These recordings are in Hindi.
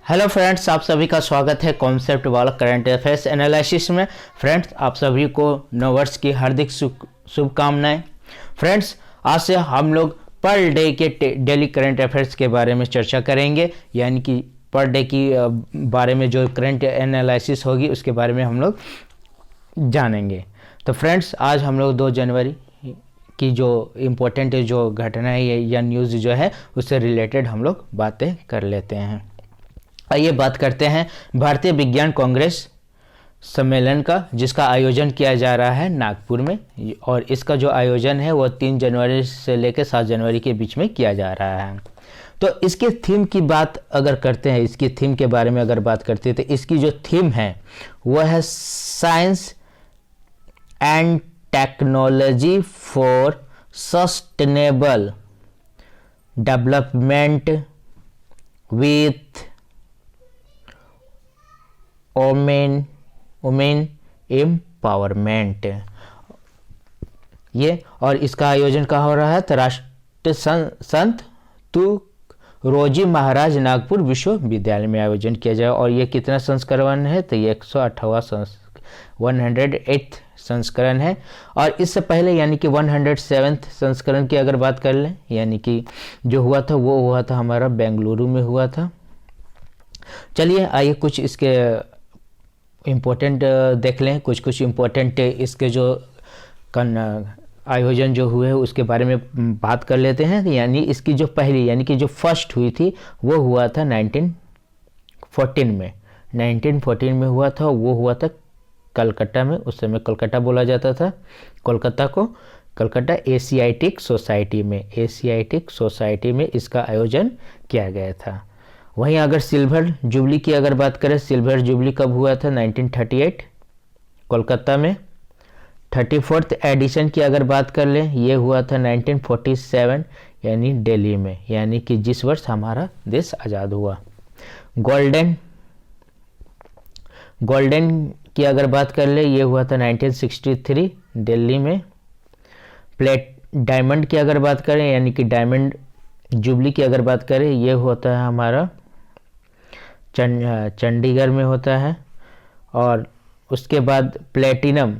हेलो फ्रेंड्स, आप सभी का स्वागत है कॉन्सेप्ट वाला करंट अफेयर्स एनालिसिस में। फ्रेंड्स, आप सभी को नववर्ष की हार्दिक शुभकामनाएं। फ्रेंड्स, आज से हम लोग पर डे के डेली करंट अफेयर्स के बारे में चर्चा करेंगे, यानी कि पर डे की बारे में जो करंट एनालिसिस होगी उसके बारे में हम लोग जानेंगे। तो फ्रेंड्स, आज हम लोग 2 जनवरी की जो इम्पोर्टेंट जो घटना है या न्यूज़ जो है उससे रिलेटेड हम लोग बातें कर लेते हैं। आइए बात करते हैं भारतीय विज्ञान कांग्रेस सम्मेलन का, जिसका आयोजन किया जा रहा है नागपुर में। और इसका जो आयोजन है वो 3 जनवरी से लेकर 7 जनवरी के बीच में किया जा रहा है। तो इसके थीम की बात अगर करते हैं, इसकी थीम के बारे में अगर बात करते हैं, तो इसकी जो थीम है वह है science and technology for sustainable development with women empowerment. ये और इसका आयोजन कहाँ हो रहा है? तो राष्ट्र संत तुकडोजी महाराज नागपुर विश्वविद्यालय में आयोजन किया जाए। और ये कितना संस्करण है? तो ये 108 संस्करण है। और इससे पहले यानी कि 107 संस्करण की अगर बात कर लें, यानी कि जो हुआ था वो हुआ था हमारा बेंगलुरु में हुआ था। चलिए आइए कुछ इसके इम्पोर्टेंट देख लें, कुछ इम्पोर्टेंट इसके जो आयोजन जो हुए उसके बारे में बात कर लेते हैं। यानी इसकी जो पहली यानी कि जो फर्स्ट हुई थी वो हुआ था 1914 में हुआ था। वो हुआ था कलकत्ता में। उस समय कलकत्ता बोला जाता था, कोलकाता को कलकत्ता एशियाटिक सोसाइटी में इसका आयोजन किया गया था। वहीं अगर सिल्वर जुबली की अगर बात करें, सिल्वर जुबली कब हुआ था? 1938 कोलकाता में। 34th एडिशन की अगर बात कर लें, ये हुआ था 1947 यानी दिल्ली में, यानी कि जिस वर्ष हमारा देश आज़ाद हुआ। गोल्डन की अगर बात कर ले, ये हुआ था 1963 दिल्ली में। डायमंड की अगर बात करें, यानी कि डायमंड जुबली की अगर बात करें, ये होता है हमारा चंडीगढ़ में होता है। और उसके बाद प्लेटिनम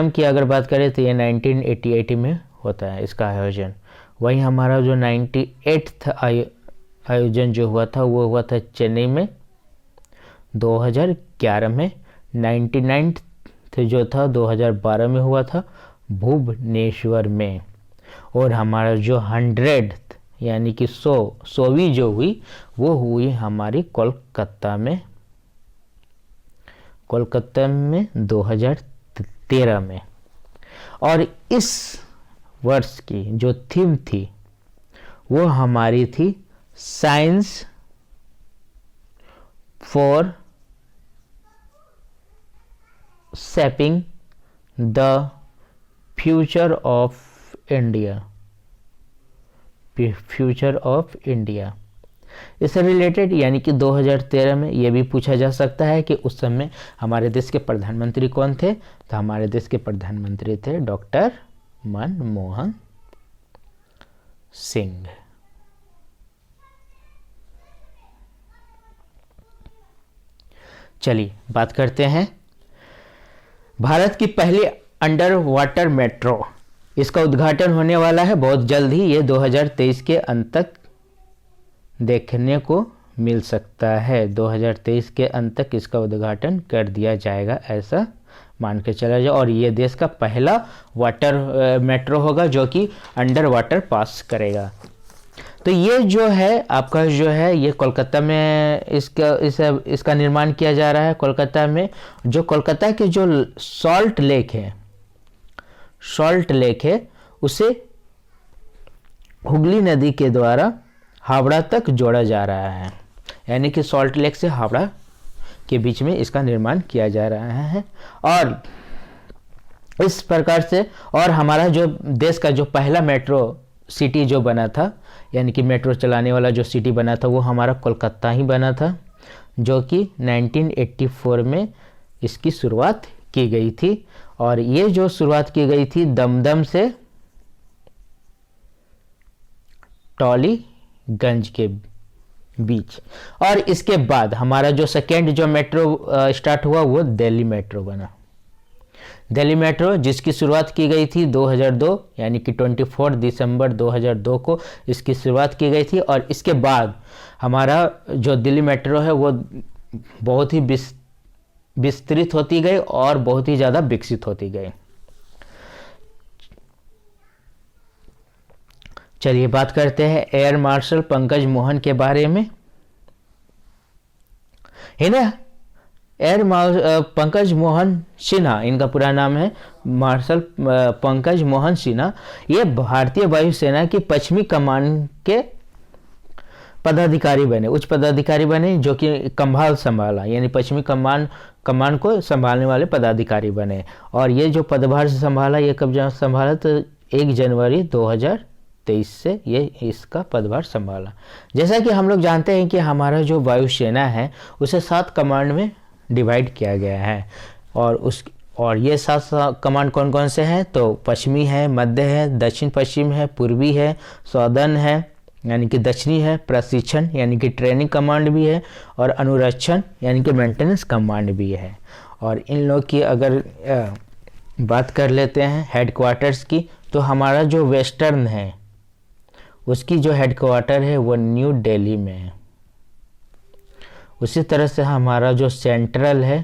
की अगर बात करें तो ये 1988 में होता है इसका आयोजन। वहीं हमारा जो 98th आयोजन जो हुआ था वो हुआ था चेन्नई में 2011 में। 99th जो था 2012 में हुआ था भुवनेश्वर में। और हमारा जो 100th यानी कि 100वीं जो हुई वो हुई हमारी कोलकाता में 2013 में। और इस वर्ष की जो थीम थी वो हमारी थी science for shaping the future of India. इससे रिलेटेड यानी कि 2013 में ये भी पूछा जा सकता है कि उस समय हमारे देश के प्रधानमंत्री कौन थे? तो हमारे देश के प्रधानमंत्री थे डॉक्टर मनमोहन सिंह। चलिए बात करते हैं भारत की पहली अंडर वाटर मेट्रो। इसका उद्घाटन होने वाला है बहुत जल्द ही, ये 2023 के अंत तक देखने को मिल सकता है। 2023 के अंत तक इसका उद्घाटन कर दिया जाएगा, ऐसा मान के चला जाए। और ये देश का पहला वाटर मेट्रो होगा जो कि अंडर वाटर पास करेगा। तो ये जो है आपका जो है ये कोलकाता में इसका निर्माण किया जा रहा है। कोलकाता में जो कोलकाता के जो सॉल्ट लेक है उसे हुगली नदी के द्वारा हावड़ा तक जोड़ा जा रहा है, यानी कि सॉल्ट लेक से हावड़ा के बीच में इसका निर्माण किया जा रहा है। और इस प्रकार से और हमारा जो देश का जो पहला मेट्रो सिटी जो बना था, यानी कि मेट्रो चलाने वाला जो सिटी बना था वो हमारा कोलकाता ही बना था, जो कि 1984 में इसकी शुरुआत की गई थी। और ये जो शुरुआत की गई थी दमदम से टॉलीगंज के बीच। और इसके बाद हमारा जो सेकेंड जो मेट्रो स्टार्ट हुआ वो दिल्ली मेट्रो बना। दिल्ली मेट्रो जिसकी शुरुआत की गई थी 2002 यानी कि 24 दिसंबर 2002 को इसकी शुरुआत की गई थी। और इसके बाद हमारा जो दिल्ली मेट्रो है वो बहुत ही विस्तृत होती गई और बहुत ही ज़्यादा विकसित होती गई। चलिए बात करते हैं एयर मार्शल पंकज मोहन के बारे में, है ना। पंकज मोहन सिन्हा इनका पूरा नाम है, मार्शल पंकज मोहन सिन्हा। ये भारतीय वायुसेना की पश्चिमी कमान के पदाधिकारी बने, उच्च पदाधिकारी बने, जो कि कंभाल संभाला, यानी पश्चिमी कमान को संभालने वाले पदाधिकारी बने। और ये जो पदभार से संभाला, ये कब संभाला, तो 1 जनवरी 2023 से ये इसका पदभार संभाला। जैसा कि हम लोग जानते हैं कि हमारा जो वायुसेना है उसे 7 कमांड में डिवाइड किया गया है। और ये 7 कमांड कौन कौन से हैं, तो पश्चिमी है, मध्य है, दक्षिण पश्चिम है, पूर्वी है, सौदर्न है यानी कि दक्षिणी है, प्रशिक्षण यानी कि ट्रेनिंग कमांड भी है, और अनुरक्षण यानी कि मेंटेनेंस कमांड भी है। और इन लोग की अगर बात कर लेते हैं हेडक्वार्टर्स की, तो हमारा जो वेस्टर्न है उसकी जो हेडक्वार्टर है वो न्यू दिल्ली में है। उसी तरह से हमारा जो सेंट्रल है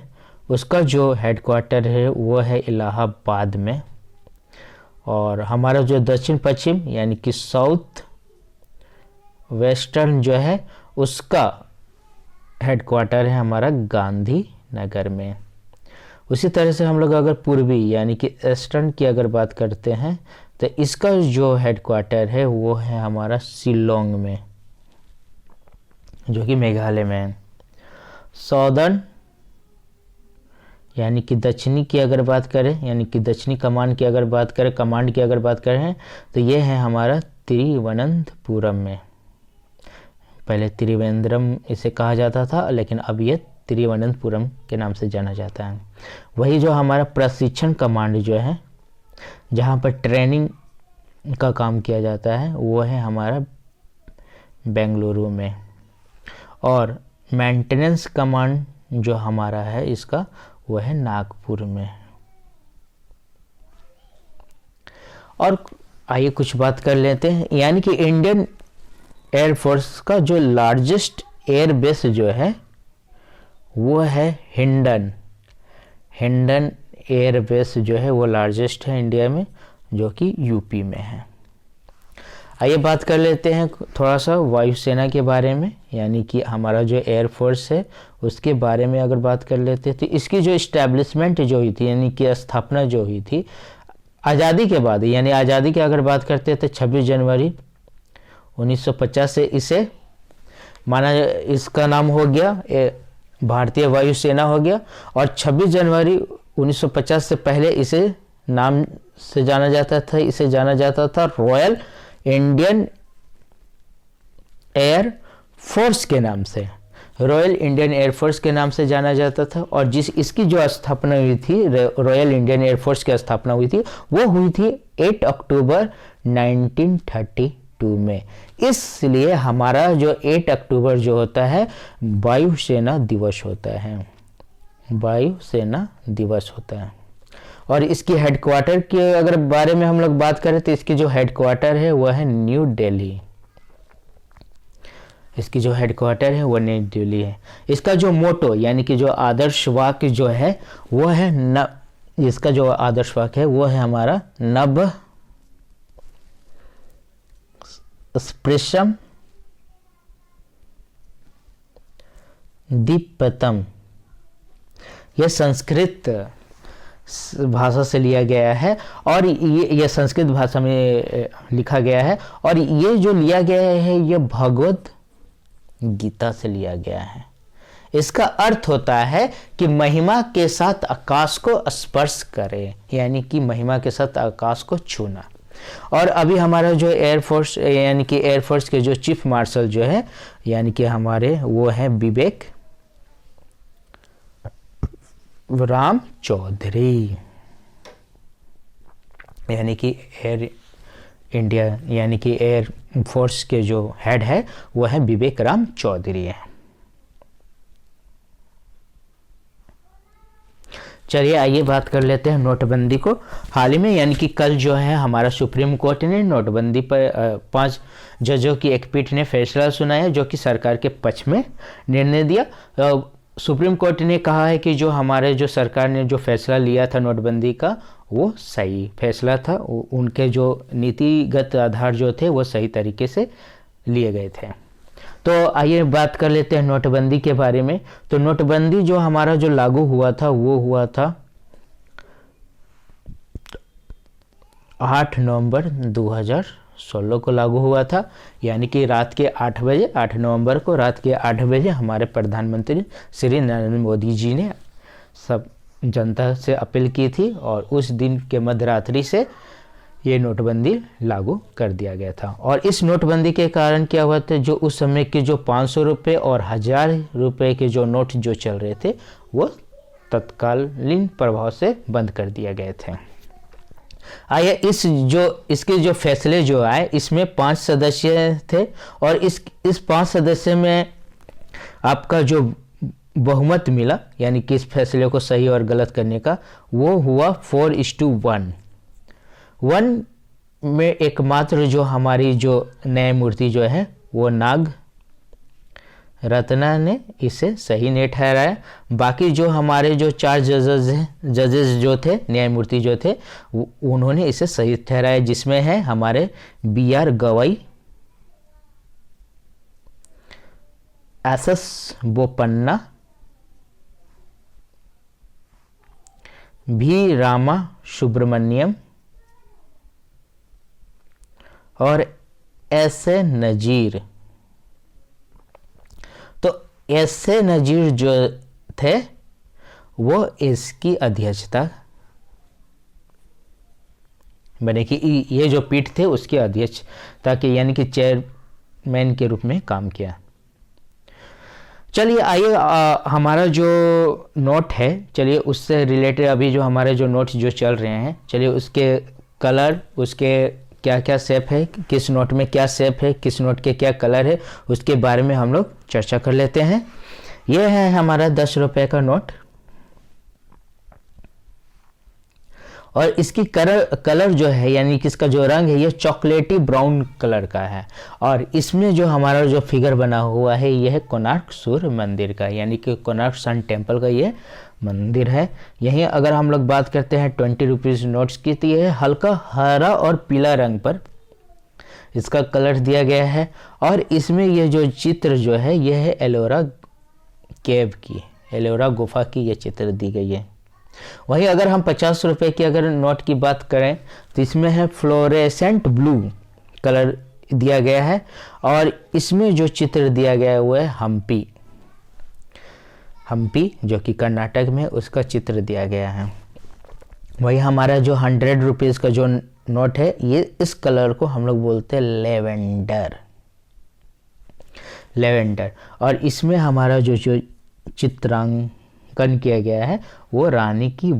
उसका जो हेडक्वार्टर है वो है इलाहाबाद में। और हमारा जो दक्षिण पश्चिम यानी कि साउथ वेस्टर्न जो है उसका हेडक्वार्टर है हमारा गांधी नगर में। उसी तरह से हम लोग अगर पूर्वी यानी कि ईस्टर्न की अगर बात करते हैं तो इसका जो हेडक्वार्टर है वो है हमारा शिलोंग में, जो कि मेघालय में है। सौदर्न यानी कि दक्षिणी की अगर बात करें, यानी कि दक्षिणी कमान की अगर बात करें, कमांड की अगर बात करें, तो ये है हमारा तिरुवनंतपुरम में। पहले त्रिवेंद्रम इसे कहा जाता था, लेकिन अब ये तिरुवनंतपुरम के नाम से जाना जाता है। वही जो हमारा प्रशिक्षण कमांड जो है, जहाँ पर ट्रेनिंग का काम किया जाता है, वो है हमारा बेंगलुरु में। और मेंटेनेंस कमांड जो हमारा है इसका वो है नागपुर में। और आइए कुछ बात कर लेते हैं, यानी कि इंडियन एयरफोर्स का जो लार्जेस्ट एयर बेस जो है वो है हिंडन एयर बेस जो है वो लार्जेस्ट है इंडिया में, जो कि यूपी में है। आइए बात कर लेते हैं थोड़ा सा वायुसेना के बारे में, यानी कि हमारा जो एयरफोर्स है उसके बारे में अगर बात कर लेते हैं तो इसकी जो इस्टेब्लिशमेंट जो हुई थी, यानी कि स्थापना जो हुई थी आज़ादी के बाद, यानी आज़ादी की अगर बात करते हैं तो 26 जनवरी 1950 से इसे माना, इसका नाम हो गया भारतीय वायुसेना हो गया। और 26 जनवरी 1950 से पहले इसे नाम से जाना जाता था, इसे जाना जाता था रॉयल इंडियन एयर फोर्स के नाम से, रॉयल इंडियन एयर फोर्स के नाम से जाना जाता था। और इसकी जो स्थापना हुई थी, रॉयल इंडियन एयर फोर्स की स्थापना हुई थी, वो हुई थी 8 अक्टूबर 1932 में। इसलिए हमारा जो 8 अक्टूबर जो होता है वायुसेना दिवस होता है, वायुसेना दिवस होता है। और इसकी हेडक्वार्टर के अगर बारे में हम लोग बात करें तो इसकी जो हेडक्वार्टर है वह है न्यू दिल्ली, इसकी जो हेडक्वार्टर है वो न्यू दिल्ली है। इसका जो मोटो यानी कि जो आदर्श वाक्य जो है वो है इसका जो आदर्श वाक्य है वो है हमारा नभ स्पृशम दीप्तम। यह संस्कृत भाषा से लिया गया है और ये संस्कृत भाषा में लिखा गया है। और ये जो लिया गया है ये भगवद गीता से लिया गया है। इसका अर्थ होता है कि महिमा के साथ आकाश को स्पर्श करे, यानी कि महिमा के साथ आकाश को छूना। और अभी हमारा जो एयरफोर्स यानी कि एयरफोर्स के जो चीफ मार्शल जो है यानी कि हमारे वो है विवेक राम चौधरी, यानी कि इंडिया यानी कि एयर फोर्स के जो हेड है वो है विवेक राम चौधरी है। चलिए आइए बात कर लेते हैं नोटबंदी को। हाल ही में यानी कि कल जो है हमारा सुप्रीम कोर्ट ने नोटबंदी पर 5 जजों की एक पीठ ने फैसला सुनाया जो कि सरकार के पक्ष में निर्णय दिया। सुप्रीम कोर्ट ने कहा है कि जो हमारे जो सरकार ने जो फैसला लिया था नोटबंदी का वो सही फैसला था, उनके जो नीतिगत आधार जो थे वो सही तरीके से लिए गए थे। तो आइए बात कर लेते हैं नोटबंदी के बारे में। तो नोटबंदी जो हमारा जो लागू हुआ था वो हुआ था 8 नवंबर 2016 को लागू हुआ था, यानी कि रात के 8 बजे 8 नवंबर को रात के 8 बजे हमारे प्रधानमंत्री श्री नरेंद्र मोदी जी ने सब जनता से अपील की थी और उस दिन के मध्यरात्रि से ये नोटबंदी लागू कर दिया गया था। और इस नोटबंदी के कारण क्या हुआ था, जो उस समय के जो 500 रुपये और 1000 रुपये के जो नोट जो चल रहे थे वो तत्कालीन प्रभाव से बंद कर दिए गए थे। आइए इसके जो फैसले जो आए इसमें 5 सदस्य थे और इस 5 सदस्य में आपका जो बहुमत मिला यानी कि इस फैसले को सही और गलत करने का वो हुआ 4:1। 1 में एकमात्र जो हमारी जो न्यायमूर्ति जो है वो नाग रत्ना ने इसे सही नहीं ठहराया। बाकी जो हमारे जो 4 जजेस जो थे न्यायमूर्ति जो थे उन्होंने इसे सही ठहराया, जिसमें है हमारे BR Gavai, SS Bopanna, V Rama Subramaniam और S.A. नजीर। तो S.A. नजीर जो थे वो इसकी अध्यक्षता बने कि ये जो पीठ थे उसकी अध्यक्षता के यानी कि चेयरमैन के रूप में काम किया। चलिए आइए हमारा जो नोट है, चलिए उससे रिलेटेड अभी जो हमारे जो नोट जो चल रहे हैं, चलिए उसके कलर, उसके क्या क्या शेप है, किस नोट में क्या शेप है, किस नोट के क्या कलर है, उसके बारे में हम लोग चर्चा कर लेते हैं। यह है हमारा 10 रुपये का नोट और इसकी कलर जो है यानी कि इसका जो रंग है ये चॉकलेटी ब्राउन कलर का है और इसमें जो हमारा जो फिगर बना हुआ है यह है कोणार्क सूर्य मंदिर का यानी कि कोणार्क सन टेम्पल का ये मंदिर है। यहीं अगर हम लोग बात करते हैं 20 रुपीज़ नोट्स की तो यह हल्का हरा और पीला रंग पर इसका कलर दिया गया है और इसमें यह जो चित्र जो है यह है एलोरा केव की, एलोरा गुफा की यह चित्र दी गई है। वहीं अगर हम 50 रुपये की अगर नोट की बात करें तो इसमें है फ्लोरेसेंट ब्लू कलर दिया गया है और इसमें जो चित्र दिया गया है वो है हम्पी जो कि कर्नाटक में उसका चित्र दिया गया है। वही हमारा जो 100 रुपीज़ का जो नोट है ये इस कलर को हम लोग बोलते हैं लेवेंडर और इसमें हमारा जो चित्रांकन किया गया है वो रानी की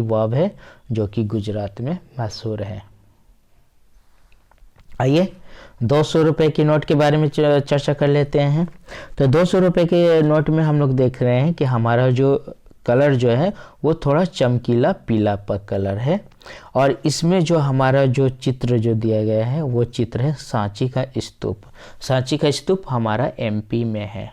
वाव है जो कि गुजरात में मशहूर है। आइए 200 रुपये की नोट के बारे में चर्चा कर लेते हैं। तो 200 रुपये के नोट में हम लोग देख रहे हैं कि हमारा जो कलर जो है वो थोड़ा चमकीला पीला कलर है और इसमें जो हमारा जो चित्र जो दिया गया है वो चित्र है सांची का स्तूप। सांची का स्तूप हमारा MP में है।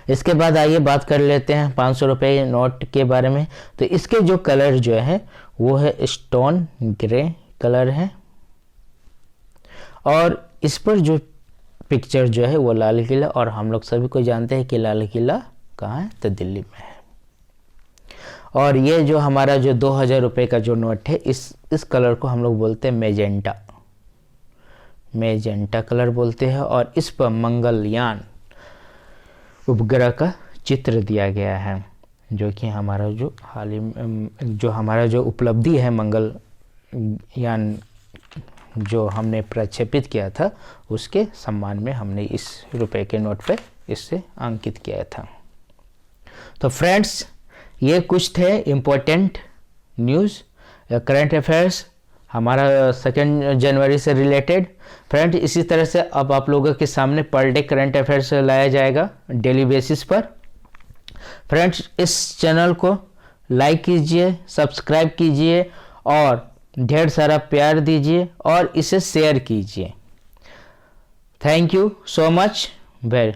इसके बाद आइए बात कर लेते हैं 500 रुपये नोट के बारे में। तो इसके जो कलर जो है वो है स्टोन ग्रे कलर है और इस पर जो पिक्चर जो है वो लाल किला और हम लोग सभी को जानते हैं कि लाल किला कहाँ है तो दिल्ली में है। और ये जो हमारा जो 2000 रुपये का जो नोट है इस कलर को हम लोग बोलते हैं मेजेंटा कलर बोलते हैं और इस पर मंगलयान उपग्रह का चित्र दिया गया है जो कि हमारा जो हाल ही जो हमारा जो उपलब्धि है मंगलयान जो हमने प्रक्षेपित किया था उसके सम्मान में हमने इस रुपए के नोट पे इससे अंकित किया था। तो फ्रेंड्स ये कुछ थे इम्पोर्टेंट न्यूज़ करंट अफेयर्स हमारा 2 जनवरी से रिलेटेड। फ्रेंड इसी तरह से अब आप लोगों के सामने पर डे करंट अफेयर्स लाया जाएगा डेली बेसिस पर। फ्रेंड्स इस चैनल को लाइक कीजिए, सब्सक्राइब कीजिए और ढेर सारा प्यार दीजिए और इसे शेयर कीजिए। Thank you so much. Very